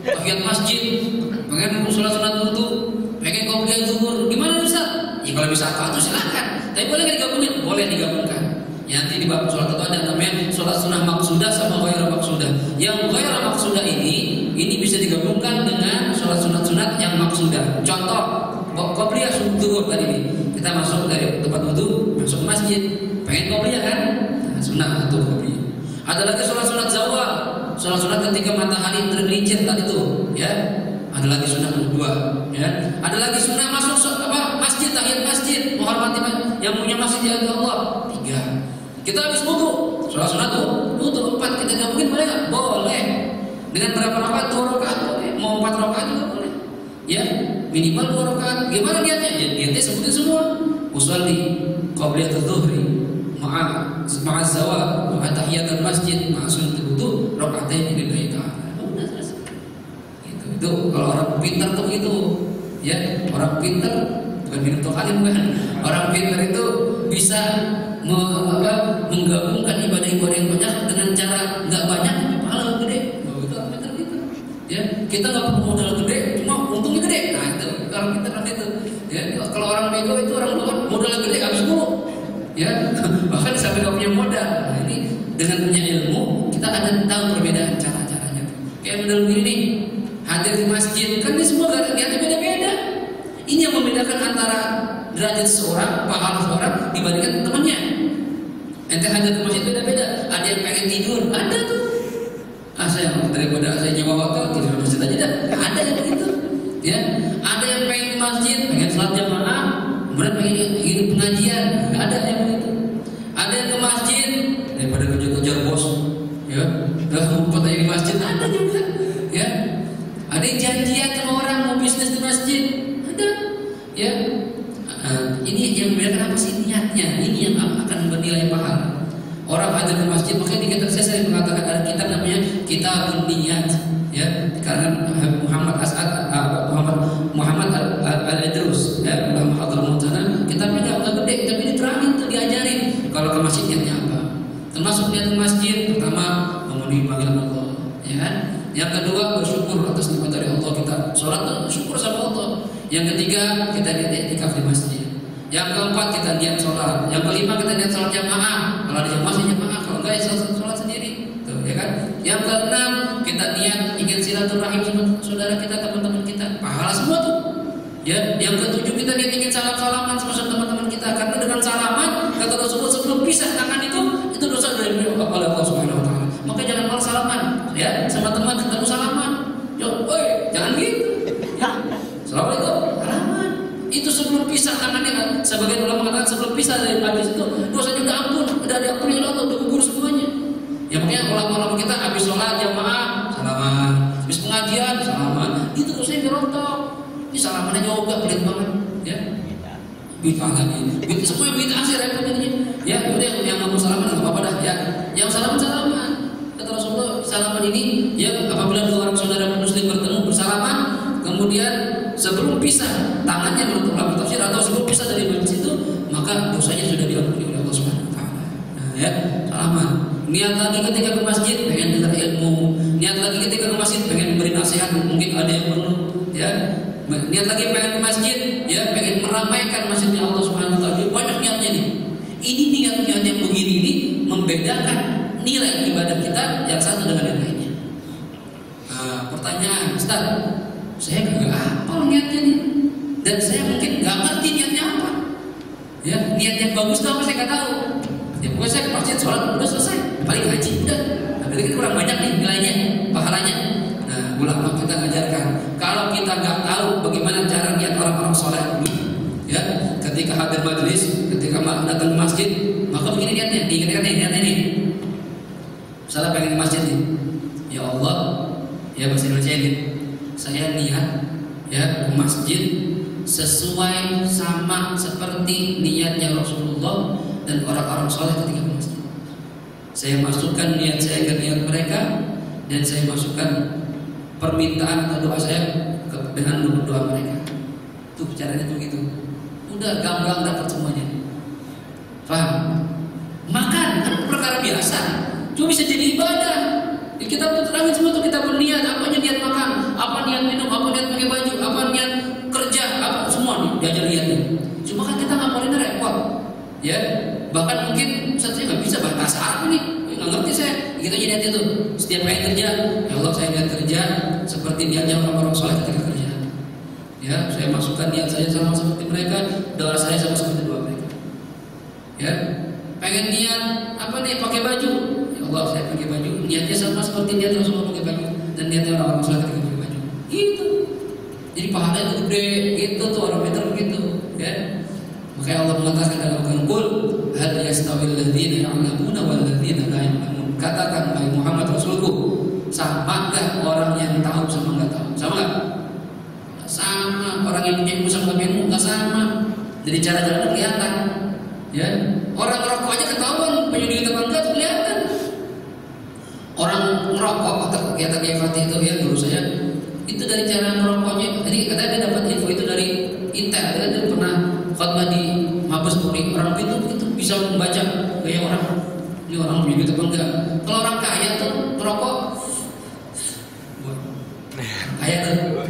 tahiyat masjid, pengen sholat sunnah wudu, pengen qobliyah zuhur. Gimana Ustaz? Ya kalau bisa apa itu silakan. Tapi boleh nggak digabungin? Boleh digabungkan. Ya, nanti di bab sholat itu ada namanya sholat sunnah maksudah sama ghairu maksudah. Yang ghairu maksudah ini bisa digabungkan dengan sholat sunat-sunat yang maksudah. Contoh, qobliyah zuhur tadi nih. Kita masuk dari tempat wudu, masuk ke masjid, pengen qobliyah kan? Nah, sunnah atau qobliyah. Ada lagi sholat sunat zawal, sholat sunat ketika matahari tergelincir tadi itu, ya. Ada lagi sunnah kedua, ya. Ada lagi sunnah masuk masjid, tahiyat masjid, menghormati yang punya masjid ya Allah. 3. Kita habis wudu, sholat sunat tuh, wudu 4, kita gabungin boleh nggak? Boleh. Dengan berapa rakaat? 2 rakaat boleh. Mau 4 rakaat juga boleh. Ya, minimal 2 rakaat. Gimana niatnya? Ya, niatnya sebutin semua. Usolli qabliyat adz-dzuhri ma'a zawal ma'a tahiyatul masjid ma'a sunnatul wudu raka'ataini lillahi ta'ala. Udah selesai. Itu kalau orang pintar tuh gitu. Ya, orang pintar bukan minum tokalim bukan. Orang pintar itu bisa menggabungkan ibadah-ibadah yang banyak dengan cara nggak banyak tapi pahala gede. Itu orang pintar gitu. Ya, kita nggak perlu modal gede, cuma untungnya gede. Nah itu orang pintar itu. Ya, kalau orang bego itu orang luar modal gede habis mulu. Ya, bahkan sampai nggak punya modal. Nah, ini dengan punya ilmu kita akan tahu perbedaan cara-caranya. Kayak modal begini nih, hadir di masjid kan ini semua niatnya beda-beda. Ini yang membedakan antara derajat seorang, pahala seorang dibandingkan temannya. Ente hadir ke masjid beda-beda. Ada yang pengen tidur, ada tuh. Saya daripada saya nyewa hotel tidur di masjid aja dah. Ada yang begitu. sholat jamaah, kemudian pengen ikut pengajian, nggak ada yang begitu. Ada yang ke masjid daripada kejar-kejar bos, ya, dah ngumpet aja di masjid, ada juga, ya. Ada yang janjian sama orang mau bisnis di masjid, ada, ya. Ini yang membedakan apa sih niatnya? Ini yang akan bernilai pahala. Orang hadir ke masjid, makanya di kitab saya sering mengatakan ada kitab namanya Kitabun Niyat, ya, karena Muhammad Al-Idrus, ya, ulama Hadramut sana, kitabnya nggak gede, tapi diterangin, diajarin kalau ke masjid niatnya apa. Termasuk niat ke masjid pertama memenuhi panggilan Allah, ya kan? Yang kedua bersyukur atas nikmat dari Allah, kita sholat dan bersyukur sama Allah. Yang ketiga kita niat i'tikaf di masjid. Yang keempat kita niat sholat. Yang kelima kita niat sholat jamaah. Kalau ada jamaah jamaah, kalau enggak ya sholat sendiri, tuh, ya kan? Yang keenam kita niat ingin silaturahim sama saudara kita, teman-teman kita, pahala semua tuh. Ya, yang ketujuh kita niat ingin salam-salaman sama teman-teman kita, karena dengan salaman kata Rasulullah sebelum pisah tangan itu dosa dari Allah Subhanahu Wa Taala. Maka jangan malas salaman, ya, sama teman ketemu salaman. Yo, oi, jangan gitu. Ya. Assalamualaikum, salaman. Itu sebelum pisah tangannya, sebagian ulama mengatakan sebelum pisah dari majlis itu dosanya udah ampun, udah diampuni oleh Allah, udah gugur semuanya. Ya makanya ulama-ulama kita habis sholat jamaah salaman, habis pengajian salaman, itu dosanya dirontok. Ini salamannya juga pelit banget, ya. Bid'ah lagi, semua bid'ah sih repotnya. Ya, udah yang mau salaman nggak apa-apa dah, ya. Yang salaman. Kata Rasulullah, salaman ini ya apabila dua orang saudara muslim bertemu bersalaman, kemudian sebelum pisah tangannya menurut ulama tafsir atau sebelum pisah dari majlis itu, maka dosanya sudah diampuni oleh Allah Subhanahu Wa Taala. Nah, ya, salaman. Niat lagi ketika ke masjid pengen dengar ilmu, niat lagi ketika ke masjid pengen memberi nasihat, mungkin ada yang perlu, ya. Niat lagi pengen ke masjid, ya, pengen meramaikan masjidnya Allah Subhanahu Wa Taala. Banyak niatnya nih. Ini niat-niat yang begini ini membedakan nilai ibadah kita yang satu dengan yang lainnya. Nah, pertanyaan, Ustaz, saya nggak hafal niatnya nih, dan saya mungkin nggak ngerti niatnya apa. Ya, niat yang bagus itu apa saya nggak tahu. Ya, pokoknya saya ke masjid sholat udah selesai, paling haji udah. Tapi kita kurang banyak nih nilainya, pahalanya. Nah, ulama kita ngajarkan, kalau kita nggak tahu bagaimana cara niat orang-orang soleh dulu, ya, ketika hadir majlis, ketika datang ke masjid, maka begini niatnya, diingatkan nih niatnya nih. Misalnya pengen ke masjid nih, ya Allah, ya bahasa Indonesia ini, saya niat ya ke masjid sesuai sama seperti niatnya Rasulullah dan orang-orang soleh ketika ke masjid. Saya masukkan niat saya ke niat mereka, dan saya masukkan permintaan atau doa saya dengan doa mereka. Tuh caranya tuh gitu. Udah gampang dapat semuanya. Paham? Makan kan perkara biasa, cuma bisa jadi ibadah. Ya, kita terangin semua tuh, kita berniat, apa niat makan, apa niat minum, apa niat pakai baju, apa niat kerja, apa semua nih diajar niatnya. Cuma kan kita ngapalinnya repot, ya. Bahkan mungkin saya nggak bisa bahasa Arab nih, nggak ngerti saya. Gitu aja niatnya tuh. Setiap pengen kerja, ya Allah saya niat kerja seperti niatnya orang-orang soleh ketika kerja. Ya, saya masukkan niat saya sama seperti mereka, doa saya sama seperti doa mereka. Ya, pengen niat apa nih pakai baju. Allah saya pakai baju, niatnya sama seperti niat Rasulullah pakai baju, dan niatnya orang-orang soleh ketika pakai baju. Gitu. Jadi pahalanya itu gede, gitu tuh orang pintar begitu, ya. Makanya Allah mengatakan dalam Al-Qur'an, "Hal yastawil ladzina ya'lamuna wal ladzina la ya'lamun." Katakan wahai Muhammad Rasulku, sama enggak orang yang tahu sama enggak tahu? Sama enggak? Sama. Orang yang punya ilmu sama ilmu enggak sama. Jadi cara-cara kelihatan, ya. Orang rokok aja ketahuan penyuh atau enggak kelihatan. Orang merokok atau kegiatan kayak Fatih itu, ya, guru saya itu dari cara merokoknya. Jadi katanya dia dapat info itu dari Intel. Dia pernah khotbah di Mabes Polri. Orang itu bisa membaca gaya orang. Ini orang punya duit apa enggak? Kalau orang kaya tuh merokok, kaya tuh.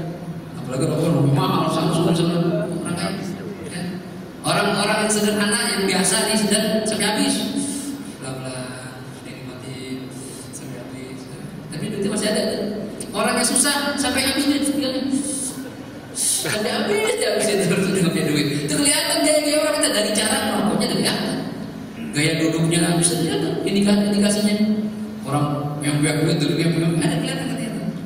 Apalagi rokok mahal sama orang kaya. Ya. Orang-orang yang sederhana yang biasa nih sedang sampai habis. Itu masih ada. Orang yang susah sampai habis dia sampai habis dia itu nggak punya duit. Itu kelihatan gaya orang kita dari cara merokoknya kelihatan. Gaya duduknya bisa kelihatan. Indikasinya orang yang punya duit duduknya punya ada kelihatan.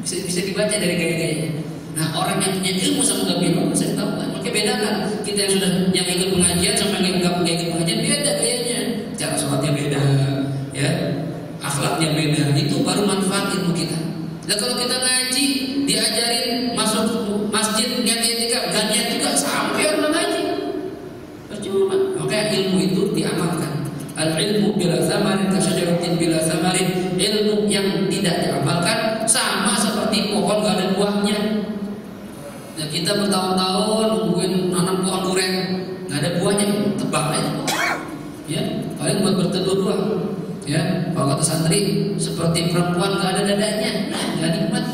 Bisa dibaca dari gaya-gayanya. Nah, orang yang punya ilmu sama nggak punya ilmu saya tahu kan. Makanya bedakan kita yang sudah yang ikut pengajian sama yang nggak ikut pengajian beda kayaknya. Cara sholatnya beda, ya, akhlaknya beda. Itu baru manfaat ilmu kita. Dan kalau kita ngaji diajarin masuk masjid niat etika gantian juga sampai orang ngaji percuma. Maka ilmu itu diamalkan. Al ilmu bila thamarin kasyajaratin bila thamarin. Ilmu yang tidak diamalkan sama seperti pohon gak ada buahnya. Ya, kita bertahun-tahun nungguin nanam pohon durian nggak ada buahnya, tebang aja ya, paling buat berteduh doang ya. Kalau kata santri seperti perempuan nggak ada dadanya, nah nggak nikmat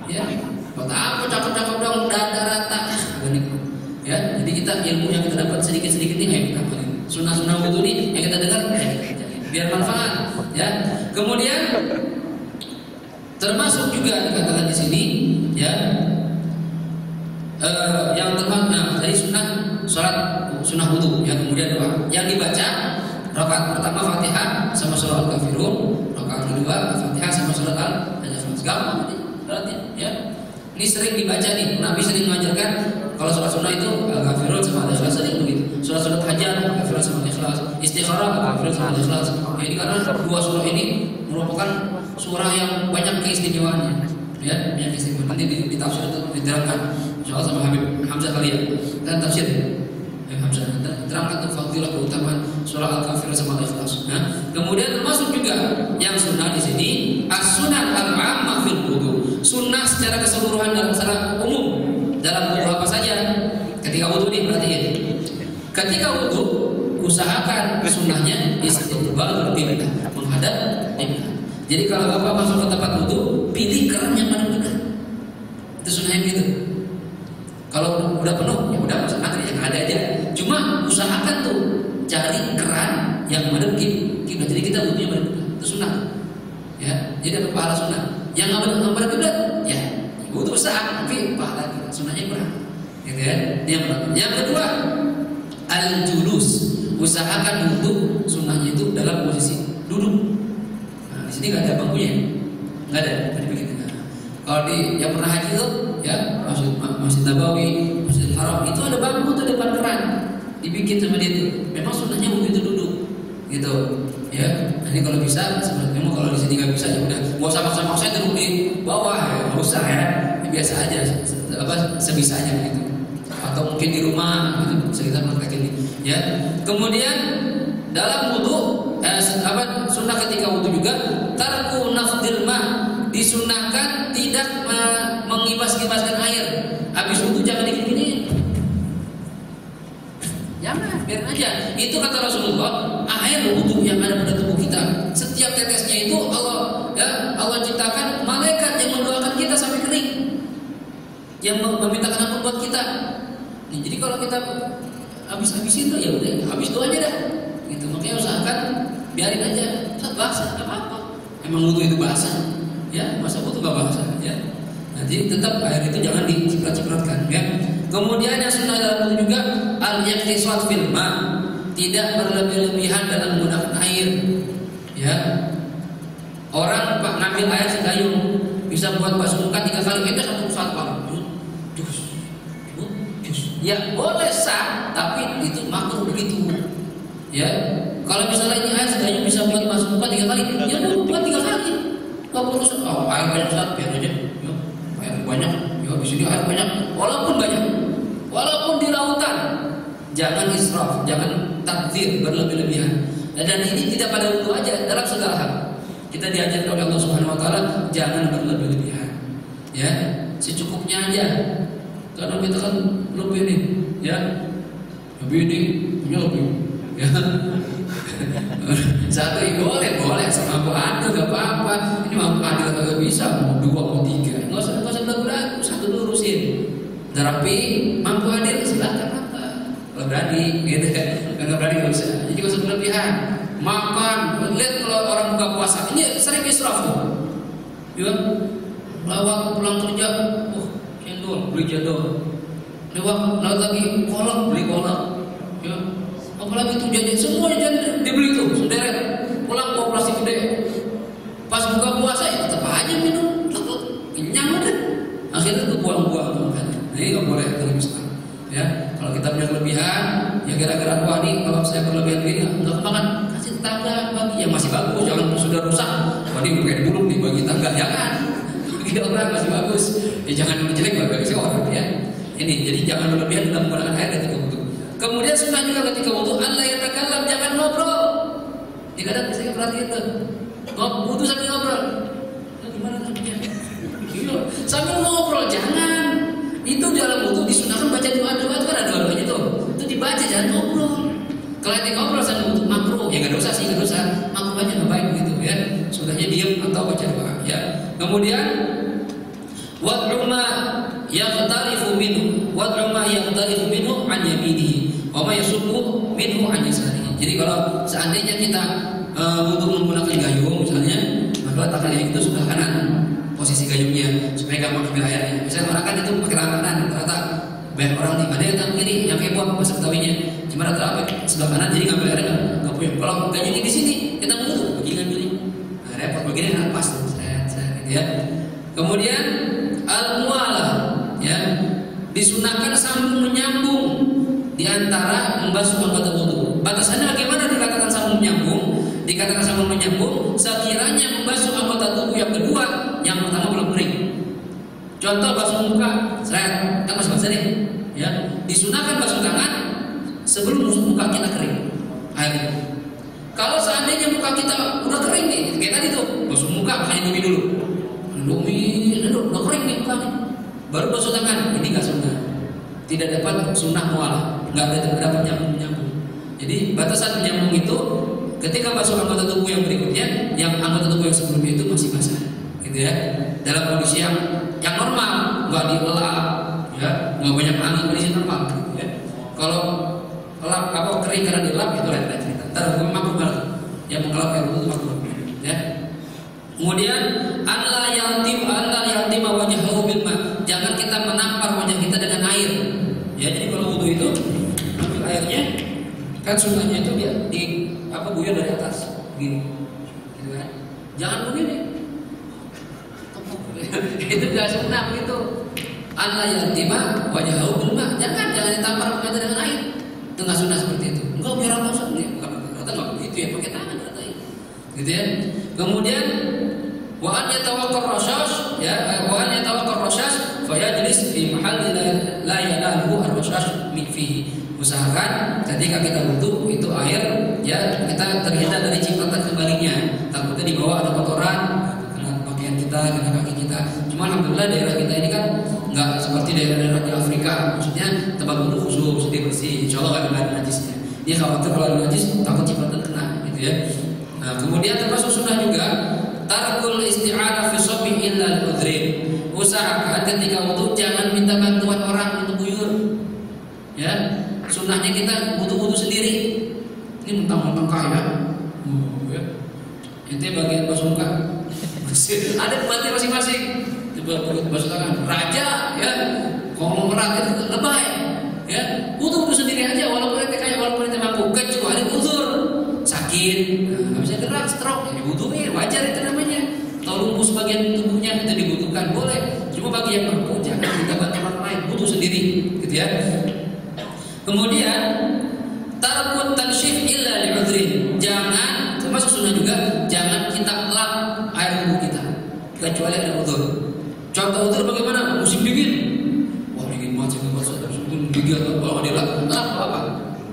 ya. Buat apa cakep-cakep dong dada rata, nggak nikmat ya. Jadi kita ilmu yang kita dapat sedikit-sedikit ini ayo kita amalin. Sunnah-sunnah wudu nih yang kita dengar biar manfaat ya. Kemudian termasuk juga dikatakan di sini ya, yang termasuk dari sholat sunnah wudu ya. Kemudian doa yang dibaca rakaat pertama Fatihah sama surah Al-Kafirun, rakaat kedua Fatihah sama surah Al-Ikhlas. Gampang ini berarti ya. Ini sering dibaca nih, Nabi sering mengajarkan kalau sholat sunnah itu Al-Kafirun sama Al-Ikhlas sering begitu. Surat-surat hajat Al-Kafirun sama Al-Ikhlas, Istikharah Al-Kafirun sama Al-Ikhlas. Ini karena dua surah ini merupakan surah yang banyak keistimewaannya ya, banyak keistimewaan. Nanti di tafsir itu diterangkan insyaallah sama Habib Hamzah kalian dan tafsir Habib Hamzah terangkan tuh fadilah keutamaan surah Al-Kafirun sama Al-Ikhlas. Nah, kemudian termasuk juga yang sunnah di sini as-sunnah al-'ammah fil wudu. Sunnah secara keseluruhan dalam secara umum dalam wudu apa saja. Ketika wudu nih perhatiin. Ketika wudu usahakan sunnahnya istiqbal qiblah, menghadap qiblah. Jadi kalau Bapak masuk ke tempat wudu, pilih keran yang madep qiblah. Itu sunnahnya gitu. Kalau udah penuh ya udah masuk antri yang ada aja. Cuma usahakan tuh cari keran yang madep qiblah. Jadi kita wudunya madep qiblah. Itu sunnah. Ya, jadi ada pahala sunnah. Yang nggak madep qiblah ya wudu sah tapi pahala kita sunnahnya kurang. Gitu ya. Yang kedua al-julus, usahakan wudu sunnahnya itu dalam posisi duduk. Nah, di sini nggak ada bangkunya, nggak ada. Tadi begitu. Nah, kalau di yang pernah haji itu, ya Masjid Nabawi, Masjidil Haram itu ada bangku tuh depan keran, dibikin sama dia itu. Memang sunnahnya wudu itu duduk, gitu. Ya, nanti kalau bisa, seperti memang kalau di sini nggak bisa ya udah, nggak usah maksa-maksa duduk di bawah, ya nggak usah ya, biasa aja, sebisanya begitu. Atau mungkin di rumah gitu, bisa kita praktekin ini ya. Kemudian dalam wudu sunnah ketika wudu juga tarku nafdil ma, disunnahkan tidak mengibas-ibaskan air. Habis wudu jangan digini-gini. Jangan, biarin aja. Itu kata Rasulullah, air wudu yang ada pada tubuh kita, setiap tetesnya itu Allah ciptakan malaikat yang mendoakan kita sampai kering, yang memintakan ampun buat kita. Nah, jadi kalau kita habis-habisin tuh ya udah habis doa aja dah. Gitu. Makanya usahakan biarin aja. Saat basah enggak apa-apa. Emang wudu itu basah. Ya, masa wudu enggak basah ya. Nah, jadi tetap air itu jangan diciprat-cipratkan ya. Kemudian yang sunnah dalam wudu juga al-iqtisad fil ma, tidak berlebih-lebihan dalam menggunakan air. Ya. Orang ngambil air segayung bisa buat basuh muka 3 kali kita satu kali. Ya boleh sah, tapi itu makruh begitu. Ya, kalau misalnya ini air segayung bisa buat masuk muka 3 kali, ya buat 3 kali. Gak perlu air banyak saat biar aja. Ya, air banyak, ya di sini air banyak. Walaupun di lautan, jangan israf, jangan takdir berlebih-lebihan. Dan ini tidak pada wudu aja, dalam segala hal. Kita diajarkan oleh Allah Subhanahu Wa Taala jangan berlebih-lebihan. Ya, secukupnya aja. Karena kita kan lebih nih, ya, lebih nih, punya lebih, ya. Satu boleh, sama mampu adil gak apa-apa. Ini mampu adil gak bisa, mau 2 mau 3, nggak usah berlagu-lagu, satu dulu urusin. Tapi mampu adil silakan apa? Kalau berani, gitu kan? Nggak berani nggak usah. Jadi nggak usah berlebihan. Makan, lihat kalau orang buka puasa, ini sering israf tuh, ya. Lawak pulang kerja, beli cendol, lewat lagi kolak, beli kolak, ya. Apalagi tuh jadi semuanya jadi dibeli tuh, sederet. Pulang bawa plastik gede. Pas buka puasa ya tetap aja minum, kenyang udah. Akhirnya tuh buang-buang. berlebihan, ya gara-gara wah nih kalau saya berlebihan gini nggak makan, kasih tetangga bagi yang masih bagus, jangan sudah rusak, wah ini pengen buruk nih bagi tetangga, jangan bagi orang masih bagus, ya jangan jelek bagi orang ya. Ini jadi jangan berlebihan dalam menggunakan air ketika wudu. Kemudian sunnah juga ketika wudu Allah yatakallam, jangan ngobrol. Kadang saya perhatikan tuh, wudu sambil ngobrol, gimana tuh? Sambil ngobrol jangan. Itu dalam wudu disunahkan baca doa-doa, itu kan ada doa-doanya tuh. Itu dibaca, jangan ngobrol. Kalau yang ngobrol sambil wudu makruh, ya nggak dosa sih, nggak dosa. Makruh aja nggak baik gitu ya. Sudahnya diam atau baca doa ya. Kemudian wad'u ma yaqtarifu minhu an yaminihi wa ma yasubbu minhu an yasarihi. Jadi kalau seandainya kita wudu menggunakan gayung misalnya, maka letakkan gayung itu sebelah kanan posisi gayungnya supaya gampang ambil airnya. Misalnya orang kan itu pakai tangan kanan, ternyata banyak orang nih ada yang tangan kiri, yang kebot bahasa Betawinya, cuma rata-rata sebelah kanan jadi ngambil airnya nggak punya. Kalau gayungnya di sini kita wudu, begini ngambilnya, nah, repot begini kan pas tuh, gitu ya. Kemudian al-mualah ya, disunahkan sambung menyambung di antara membasuh anggota wudu. Batasannya bagaimana dikatakan sambung menyambung? Dikatakan sambung menyambung sekiranya membasuh anggota tubuh yang kedua, yang pertama belum kering. Contoh basuh muka, saya kan masih basah nih, ya. Disunahkan basuh tangan sebelum muka kita kering airnya. Kalau seandainya muka kita udah kering nih, kayak tadi tuh, basuh muka hanya dulu dulu. Udah kering nih muka nih. Baru basuh tangan, ini nggak sunnah. Tidak dapat sunnah mualah, nggak dapat nyambung. Jadi batasan menyambung itu ketika basuh anggota tubuh yang berikutnya, yang anggota tubuh yang sebelumnya itu masih basah, gitu ya. Dalam kondisi yang normal, nggak dielap, ya, nggak banyak angin, kondisi normal, gitu ya. Kalau elap apa kering karena dielap itu lain cerita. Ntar hukum makruh banget, yang mengelap air itu makruh, ya. Kemudian Allah yantim wajhahu bil ma. Jangan kita menampar wajah kita dengan air. Ya, jadi kalau wudu itu ambil airnya, kan sunnahnya itu dia di apa buyur dari atas, begini, gitu kan? Jangan begini. Itu nggak sunnah begitu. Allah yantim wajhahu bil ma. Jangan ditampar wajah dengan air. Itu nggak sunnah seperti itu. Enggak biar Allah sunnah. Bukan nggak begitu ya, pakai tangan katanya. Gitu ya. Kemudian wa an yatawaqqar rashash ya, wa an yatawaqqar rashash fa yajlis fi mahalli la yanaluhu ar-rashash min fihi. Usahakan ketika kita wudu itu air ya kita terhindar dari cipratan kembalinya. Takutnya di bawah ada kotoran kena pakaian kita, kena kaki kita. Cuma alhamdulillah daerah kita ini kan enggak seperti daerah-daerah di Afrika. Maksudnya tempat wudu khusus bersih. Insyaallah enggak ada najisnya. Dia khawatir kalau ada najis takut cipratan kena gitu ya. Nah, kemudian termasuk sunnah juga tarkul isti'anah fi shabi illa al-udhrin. Usahakan ketika wudu jangan minta bantuan orang untuk buyur. Ya, sunnahnya kita wudu sendiri. Ini mentang-mentang kaya. Ya. Itu bagian basuh muka. Ada pembantu masing-masing. Coba basuh tangan. Raja ya, konglomerat itu lebay. Ya, wudu sendiri aja walaupun ente kaya, walaupun ente mampu, kecuali uzur. Sakit, nggak bisa gerak, stroke, ya dibutuhin, wajar itu namanya. Atau lumpuh sebagian tubuhnya itu dibutuhkan, boleh. Cuma bagi yang mampu jangan minta bantuan orang lain, butuh sendiri, gitu ya. Kemudian tarkut tansyif illa li'udhrin. Jangan, termasuk sunnah juga, jangan kita lap air wudu kita kecuali ada uzur. Contoh uzur bagaimana? Musim dingin. Wah dingin banget sih, kalau gigi atau kalau dia lap apa?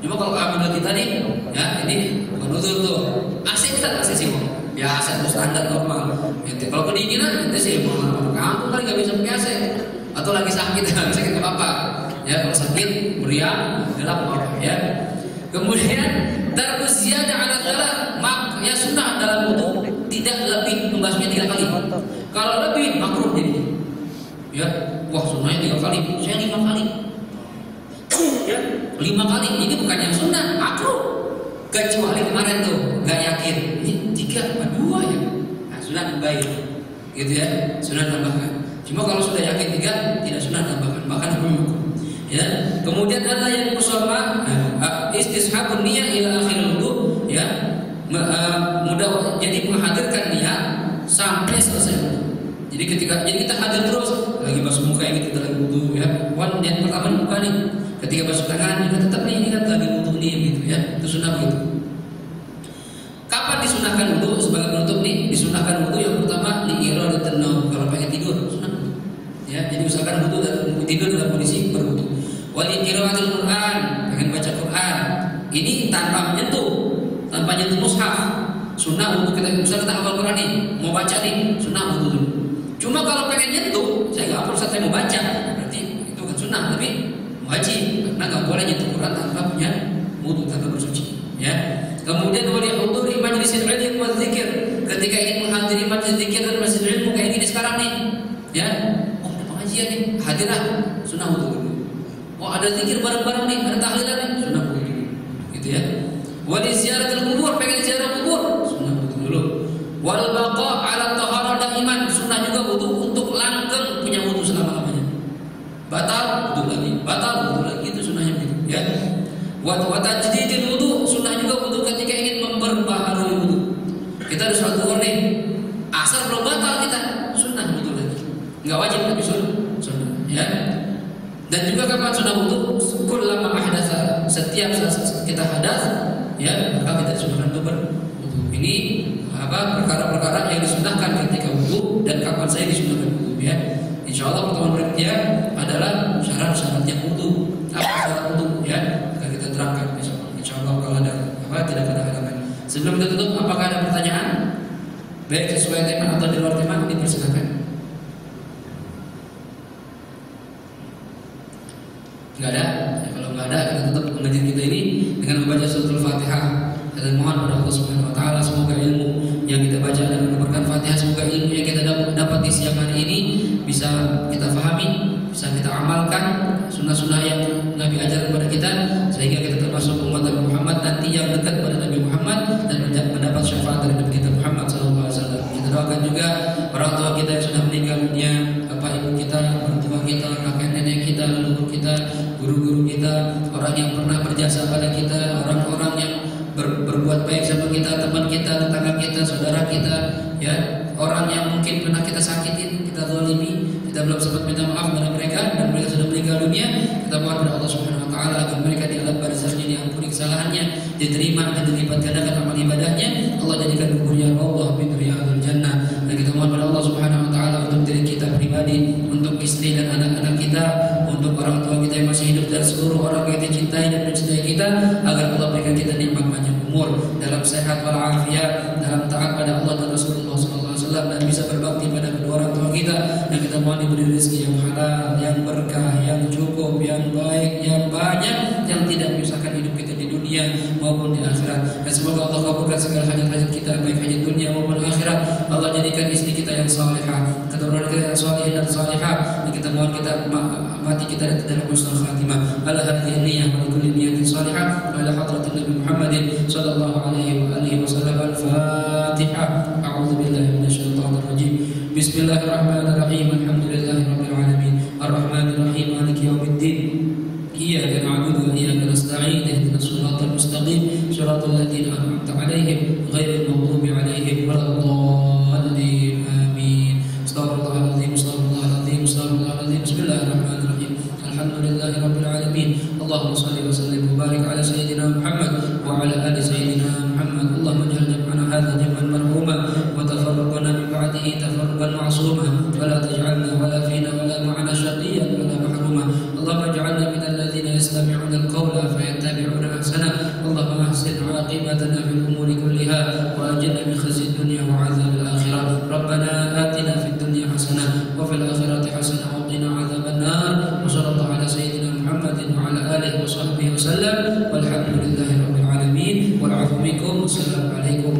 Cuma kalau ambil kita nih, ya ini bukan uzur tuh. AC kita AC sih, biasa tuh standar normal. Kalau kedinginan, itu sih mau kampung kali nggak bisa pakai AC. Atau lagi sakit, sakit apa? Ya kalau sakit, meriang, gelap apa? Ya. Kemudian terus ziyadah ala salat, ya sunnah dalam wudu tidak lebih membasuhnya 3 kali. Kalau lebih makruh jadi. Ya, wah sunnahnya 3 kali, saya 5 kali. Ya, 5 kali ini bukan yang sunnah, makruh. Kecuali kemarin tuh nggak yakin, ini 3 apa 2 ya, nah sunnah tambahin, gitu ya, sunnah tambahkan. Cuma kalau sudah yakin 3, tidak sunnah tambahkan, bahkan makruh. Ya, kemudian ada yang musolma, istishabun niat ila akhir wudu, ya, mudah jadi menghadirkan niat sampai selesai wudu. Jadi kita hadir terus, lagi basuh muka yang kita lagi wudu, ya, yang pertama muka nih. Ketika basuh tangan juga tetap nih ingat lagi wudu nih gitu ya. Itu sunnah begitu. Kapan disunahkan wudu sebagai penutup nih? Disunahkan wudu yang pertama di iradatul naum, kalau pengen tidur sunnah. Ya, jadi usahakan wudu dan tidur dalam kondisi berwudu. Wal qiraatul Quran, pengen baca Quran. Ini tanpa menyentuh mushaf. Sunnah wudu kita misalnya kita hafal Quran nih, mau baca nih, sunnah wudu dulu. Cuma kalau pengen nyentuh, saya nggak hafal saya mau baca, berarti itu kan sunnah, tapi wajib karena nggak boleh nyentuh Quran tanpa punya wudu, tanpa bersuci. Ya. Kemudian wali huduri majlis ilmu wa dzikir, ketika ingin menghadiri majlis zikir dan majlis ilmu kayak gini sekarang nih, ya, oh ada pengajian nih, hadirlah, sunnah wudu dulu. Oh ada zikir bareng-bareng nih, ada tahlilan nih, sunnah wudu dulu, gitu ya. Wali ziaratul kubur, pengen ziarah kubur, sunnah wudu dulu. Wal baqa ala taharah daiman, sunnah juga wudu untuk langgeng punya wudu selama-lamanya. Batal wudu lagi, itu sunnahnya begitu, ya. Wa tajdidil wudu, sunnah juga wudu ketika ingin memperbaharui wudu. Kita harus sholat zuhur nih, asar belum batal kita, sunnah wudu lagi. Enggak wajib tapi sunnah, ya. Dan juga kapan sunnah wudu? Kullama ahdatsa, setiap kita hadas, ya, maka kita disunahkan untuk berwudu. Ini perkara-perkara yang disunahkan ketika wudu dan kapan saya disunahkan wudu, ya. Insyaallah pertemuan berikutnya adalah syarat-syaratnya wudu. Apa syarat wudu, ya? Terangkan besok. Insyaallah kalau ada tidak ada halangan. Sebelum kita tutup, apakah ada pertanyaan? Baik sesuai tema atau di luar tema, dipersilakan. Enggak ada? Ya, kalau enggak ada, kita tutup pengajian kita ini dengan membaca suratul Fatihah. Dan mohon pada Allah Subhanahu wa taala semoga ilmu yang kita baca dan mendengarkan Fatihah, semoga ilmu yang kita dapat di siang hari ini bisa kita fahami, bisa kita amalkan sunnah-sunnah yang Nabi ajarkan kepada kita, sehingga kita termasuk umat Nabi Muhammad nanti yang dekat pada Nabi Muhammad dan mendapat syafaat dari Nabi kita Muhammad SAW. Kita doakan juga orang tua kita yang sudah meninggal dunia, bapak ibu kita, mertua kita, kakek nenek kita, leluhur kita, guru-guru kita, orang yang pernah berjasa pada kita, orang-orang yang berbuat baik sama kita, teman kita, tetangga kita, saudara kita, ya, orang yang mungkin pernah kita sakitin, kita zalimi, kita belum sempat minta maaf kepada mereka dan mereka sudah meninggal dunia. Kita mohon kepada Allah Subhanahu wa taala agar mereka di alam barzahnya diampuni kesalahannya, diterima dan dilipat gandakan amal ibadahnya. Allah jadikan kuburnya Allah min riyadil jannah. Dan kita mohon kepada Allah Subhanahu wa taala untuk diri kita pribadi, untuk istri dan anak-anak kita, untuk orang tua kita yang masih hidup dan seluruh orang yang kita cintai dan mencintai kita, agar Allah berikan kita nikmat panjang umur dalam sehat walafiat, dalam taat pada Allah dan Rasulullah SAW, dan bisa berbakti pada kedua orang tua kita. Dan kita mohon diberi rezeki yang halal, yang berkah, yang cukup, yang baik, yang banyak, yang tidak menyusahkan hidup kita di dunia maupun di akhirat. Dan semoga Allah kabulkan segala hajat-hajat kita, baik hajat dunia maupun akhirat. Allah jadikan istri kita yang salihah, keturunan kita yang salih dan salihah. Dan kita mohon kita mati kita dalam husnul khatimah. Ala hadhihi niyyah wa kulli niyyatin salihah wa ala hadratin Nabi Muhammadin sallallahu alaihi wa alihi wasallam. Al-Fatihah. A'udzu billahi minasyaitonir rajim. Bismillahirrahmanirrahim. Alhamdulillahirabbil alamin. Arrahmanir rahim. Maliki yaumiddin. Iyyaka na'budu wa iyyaka nasta'in. Ihdinas siratal mustaqim. Shiratal ladzina an'amta 'alaihim ghairil maghdubi 'alaihim waladdallin. Amin. Astaghfirullahaladzim. Astaghfirullahaladzim. Astaghfirullahaladzim. Bismillahirrahmanirrahim. Alhamdulillahirabbil alamin. Allahumma shalli wa sallim wa barik ala sayyidina Muhammad wa ala ali sayyidina Muhammad. Allahumma ij'al jam'ana hadha jam'an marhuma wa tafarraqana min ba'dihi tafarruqan ma'suma wa la taj'alna wa la fina wa la ma'ana shaqiyyan wa la mahruma. Allahumma ij'alna min alladhina yastami'una al-qawla fayattabi'una ahsana. Allahumma ahsin 'aqibatana fil umuri kulliha wa ajirna min khizyi ad-dunya wa 'adzabil akhirah. Rabbana atina fid dunya hasanah wa fil akhirati hasanah wa qina 'adzaban nar. Wa sallallahu ala sayyidina Muhammadin wa ala alihi wa sahbihi wa sallam. Walhamdulillahi rabbil alamin. Wal 'afwu minkum. Assalamu alaikum.